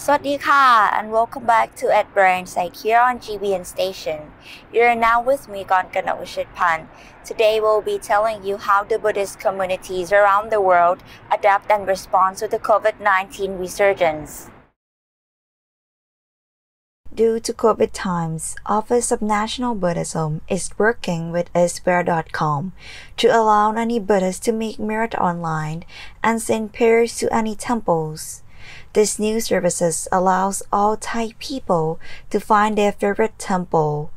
สวัสดีค่ะ and welcome back to At Brain Psych here on GBN Station. You're now with me, Gonkana Ushitpan. Today we'll be telling you how the Buddhist communities around the world adapt and respond to the COVID-19 resurgence. Due to COVID times, Office of National Buddhism is working with Isware.com to allow any Buddhists to make merit online and send prayers to any temples. This new services allows all Thai people to find their favorite temple.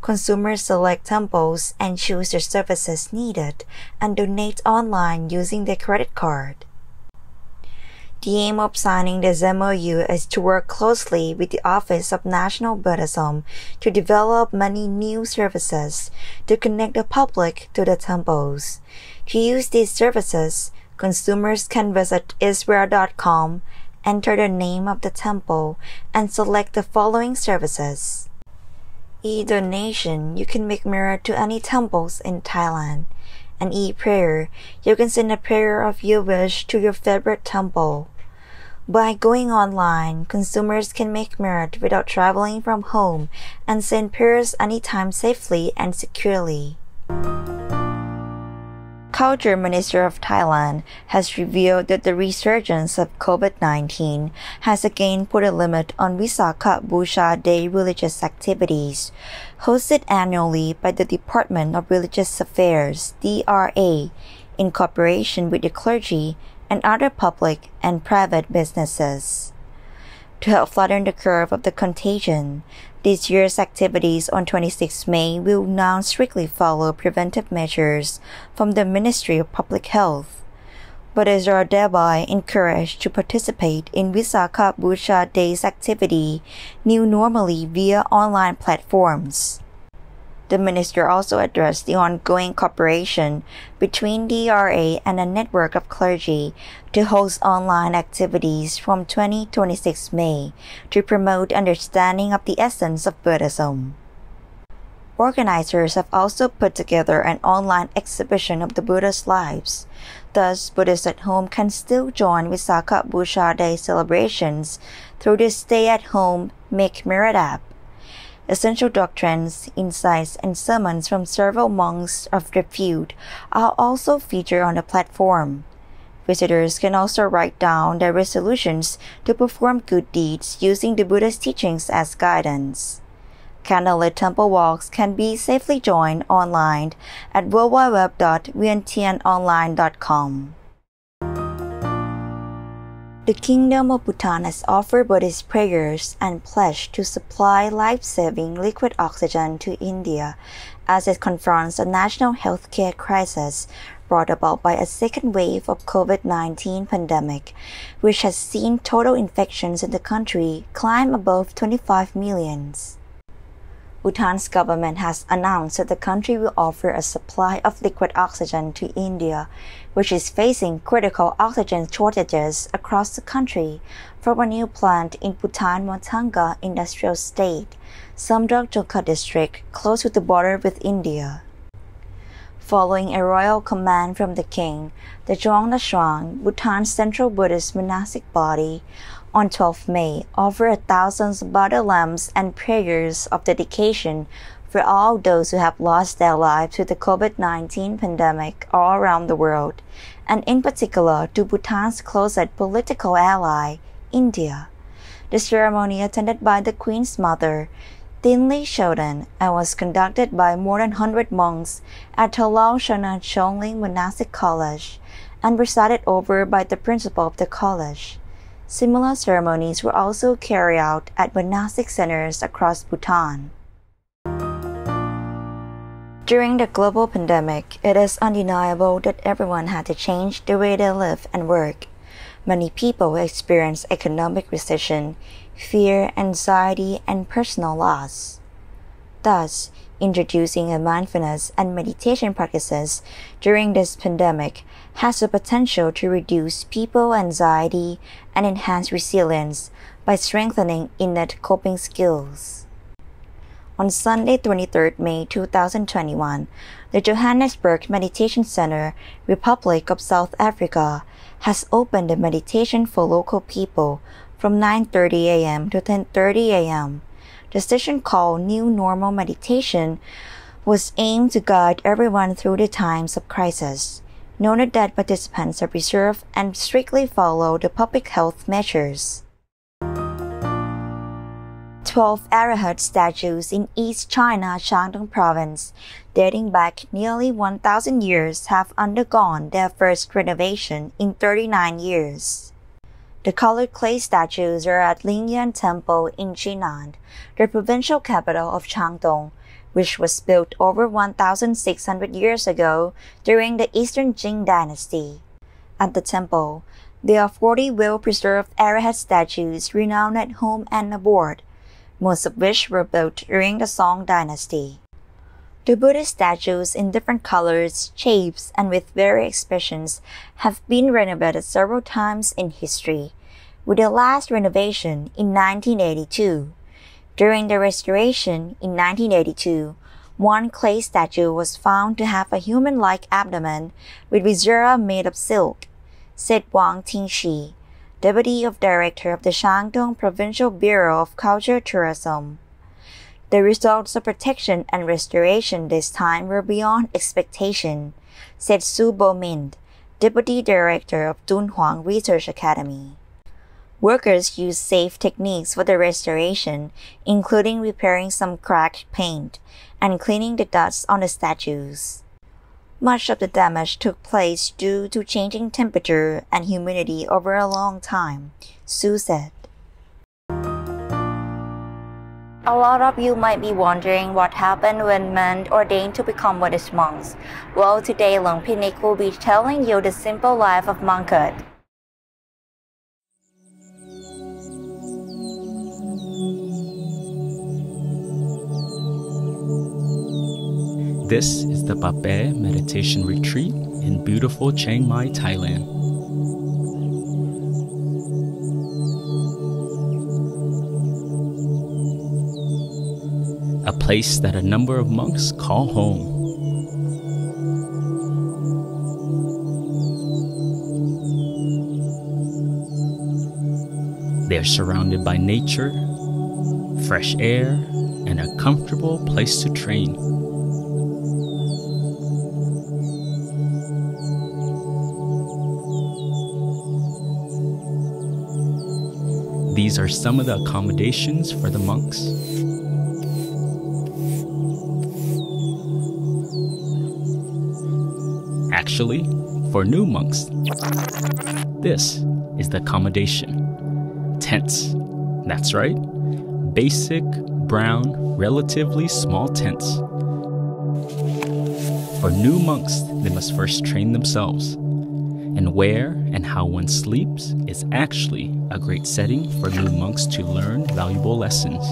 Consumers select temples and choose the services needed and donate online using their credit card. The aim of signing this MOU is to work closely with the Office of National Buddhism to develop many new services to connect the public to the temples. To use these services, consumers can visit Isware.com, enter the name of the temple, and select the following services. E-donation, you can make merit to any temples in Thailand. An e-prayer, you can send a prayer of your wish to your favorite temple. By going online, consumers can make merit without traveling from home and send prayers anytime safely and securely. Culture Minister of Thailand has revealed that the resurgence of COVID-19 has again put a limit on Visakha Busha Day religious activities, hosted annually by the Department of Religious Affairs (DRA), in cooperation with the clergy and other public and private businesses. To help flatten the curve of the contagion, this year's activities on 26 May will now strictly follow preventive measures from the Ministry of Public Health. Buddhists are thereby encouraged to participate in Visakha Busha Day's activity new normally via online platforms. The minister also addressed the ongoing cooperation between DRA and a network of clergy to host online activities from 26 May to promote understanding of the essence of Buddhism. Organizers have also put together an online exhibition of the Buddha's lives. Thus, Buddhists at home can still join Visakha Busha Day celebrations through the stay-at-home Make Merit app. Essential doctrines, insights, and sermons from several monks of repute are also featured on the platform. Visitors can also write down their resolutions to perform good deeds using the Buddha's teachings as guidance. Candlelit temple walks can be safely joined online at www.vientianonline.com. The Kingdom of Bhutan has offered Buddhist prayers and pledged to supply life-saving liquid oxygen to India as it confronts a national healthcare crisis brought about by a second wave of COVID-19 pandemic, which has seen total infections in the country climb above 25 million. Bhutan's government has announced that the country will offer a supply of liquid oxygen to India, which is facing critical oxygen shortages across the country, from a new plant in Bhutan Montanga Industrial State, Samdrak Joka district close to the border with India. Following a royal command from the king, the Zhong Nashuang, Bhutan's central Buddhist monastic body, on 12 May, offered thousands of butter lamps and prayers of dedication for all those who have lost their lives to the COVID-19 pandemic all around the world, and in particular to Bhutan's closest political ally, India. The ceremony, attended by the Queen's mother, Tinli Shodan, and was conducted by more than 100 monks at Thalal Shana Chongling Monastic College, and presided over by the principal of the college. Similar ceremonies were also carried out at monastic centers across Bhutan. During the global pandemic, it is undeniable that everyone had to change the way they live and work. Many people experienced economic recession, fear, anxiety, and personal loss. Thus, introducing a mindfulness and meditation practices during this pandemic has the potential to reduce people's anxiety and enhance resilience by strengthening innate coping skills. On Sunday, 23 May 2021, the Johannesburg Meditation Center, Republic of South Africa, has opened a meditation for local people from 9:30 a.m. to 10:30 a.m. The session called New Normal Meditation was aimed to guide everyone through the times of crisis. Noted that participants are preserved and strictly follow the public health measures. 12 Arahat statues in East China Shandong province, dating back nearly 1,000 years, have undergone their first renovation in 39 years. The colored clay statues are at Lingyan Temple in Jinan, the provincial capital of Shandong, which was built over 1,600 years ago during the Eastern Jin dynasty. At the temple, there are 40 well-preserved Arahat statues renowned at home and abroad, most of which were built during the Song dynasty. The Buddhist statues in different colors, shapes, and with varied expressions have been renovated several times in history, with the last renovation in 1982. During the restoration in 1982, one clay statue was found to have a human-like abdomen with viscera made of silk, said Wang Tingxi, Deputy of Director of the Shandong Provincial Bureau of Culture Tourism. The results of protection and restoration this time were beyond expectation, said Su Bomin, Deputy Director of Dunhuang Research Academy. Workers used safe techniques for the restoration, including repairing some cracked paint and cleaning the dust on the statues. Much of the damage took place due to changing temperature and humidity over a long time, Su said. A lot of you might be wondering what happened when men ordained to become Buddhist monks. Well, today Luang Pinik will be telling you the simple life of monkhood. This is the Pape Meditation Retreat in beautiful Chiang Mai, Thailand. A place that a number of monks call home. They are surrounded by nature, fresh air, and a comfortable place to train. These are some of the accommodations for the monks. Actually, for new monks, this is the accommodation. Tents. That's right. Basic, brown, relatively small tents. For new monks, they must first train themselves. And where and how one sleeps is actually a great setting for new monks to learn valuable lessons.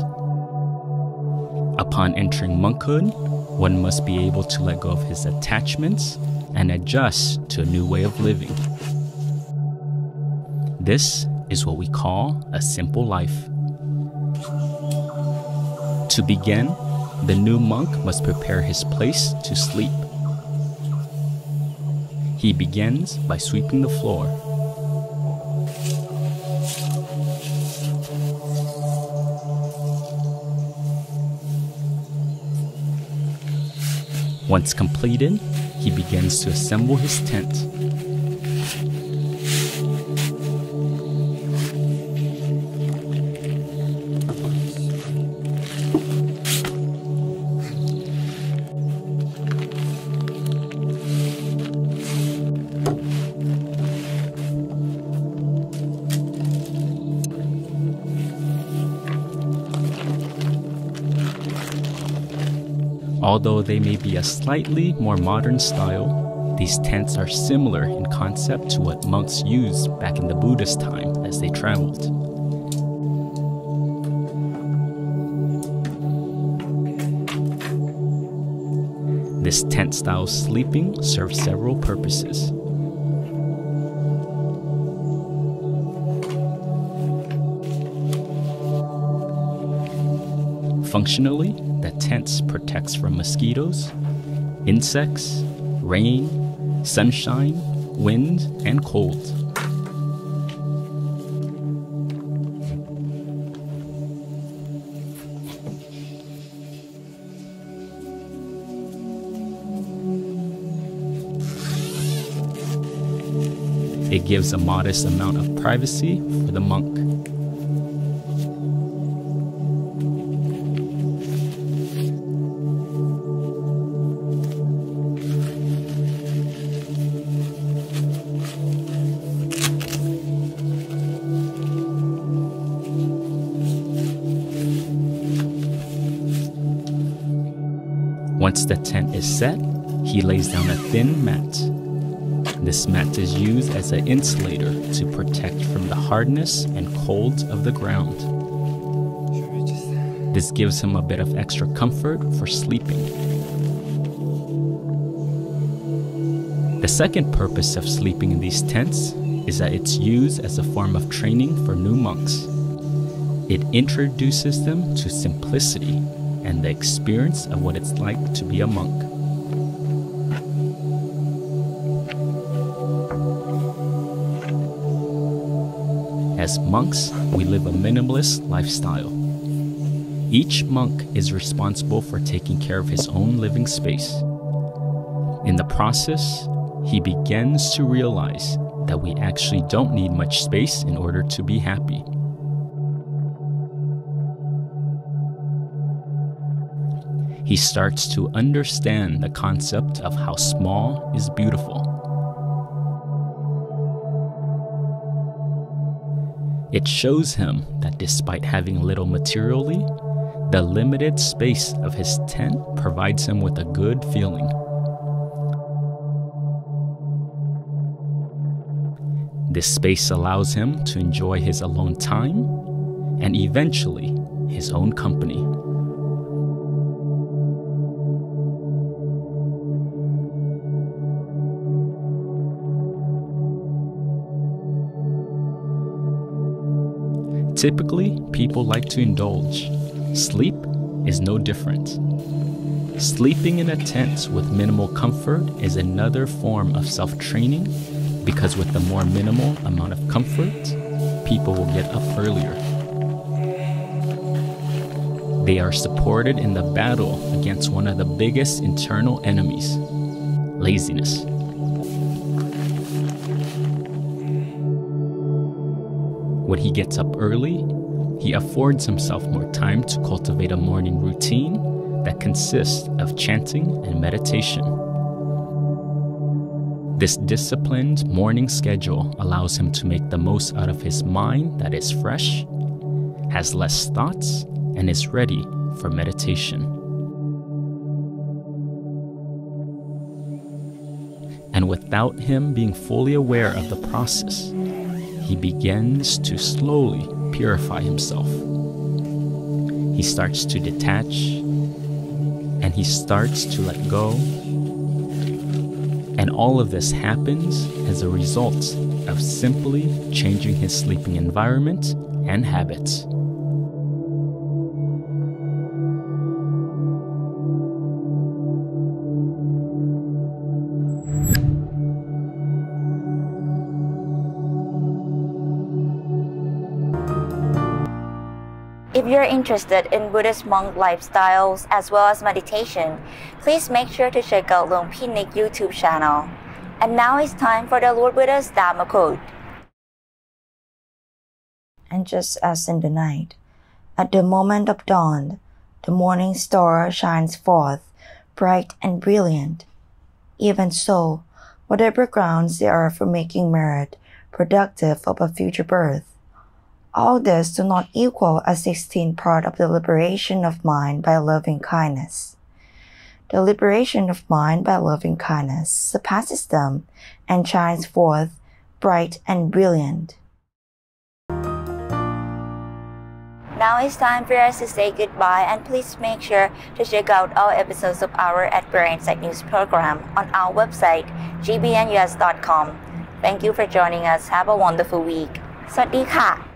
Upon entering monkhood, one must be able to let go of his attachments and adjust to a new way of living. This is what we call a simple life. To begin, the new monk must prepare his place to sleep. He begins by sweeping the floor. Once completed, he begins to assemble his tent. Although they may be a slightly more modern style, these tents are similar in concept to what monks used back in the Buddhist time as they traveled. This tent-style sleeping serves several purposes. Functionally, the tent protects from mosquitoes, insects, rain, sunshine, wind, and cold. It gives a modest amount of privacy for the monk. Once the tent is set, he lays down a thin mat. This mat is used as an insulator to protect from the hardness and cold of the ground. This gives him a bit of extra comfort for sleeping. The second purpose of sleeping in these tents is that it's used as a form of training for new monks. It introduces them to simplicity and the experience of what it's like to be a monk. As monks, we live a minimalist lifestyle. Each monk is responsible for taking care of his own living space. In the process, he begins to realize that we actually don't need much space in order to be happy. He starts to understand the concept of how small is beautiful. It shows him that despite having little materially, the limited space of his tent provides him with a good feeling. This space allows him to enjoy his alone time and eventually his own company. Typically, people like to indulge. Sleep is no different. Sleeping in a tent with minimal comfort is another form of self-training because with the more minimal amount of comfort, people will get up earlier. They are supported in the battle against one of the biggest internal enemies, laziness. When he gets up early, he affords himself more time to cultivate a morning routine that consists of chanting and meditation. This disciplined morning schedule allows him to make the most out of his mind that is fresh, has less thoughts, and is ready for meditation. And without him being fully aware of the process, he begins to slowly purify himself. He starts to detach, and he starts to let go. And all of this happens as a result of simply changing his sleeping environment and habits. If you're interested in Buddhist monk lifestyles as well as meditation, please make sure to check out Luang Pi Nick YouTube channel. And now it's time for the Lord Buddha's Dharma quote. And just as in the night, at the moment of dawn, the morning star shines forth, bright and brilliant. Even so, whatever grounds there are for making merit productive of a future birth, all this do not equal a 16th part of the liberation of mind by loving kindness. The liberation of mind by loving kindness surpasses them and shines forth bright and brilliant. Now it's time for us to say goodbye, and please make sure to check out all episodes of our At Prayer Insight News program on our website, gbnus.com. Thank you for joining us. Have a wonderful week. สวัสดีค่ะ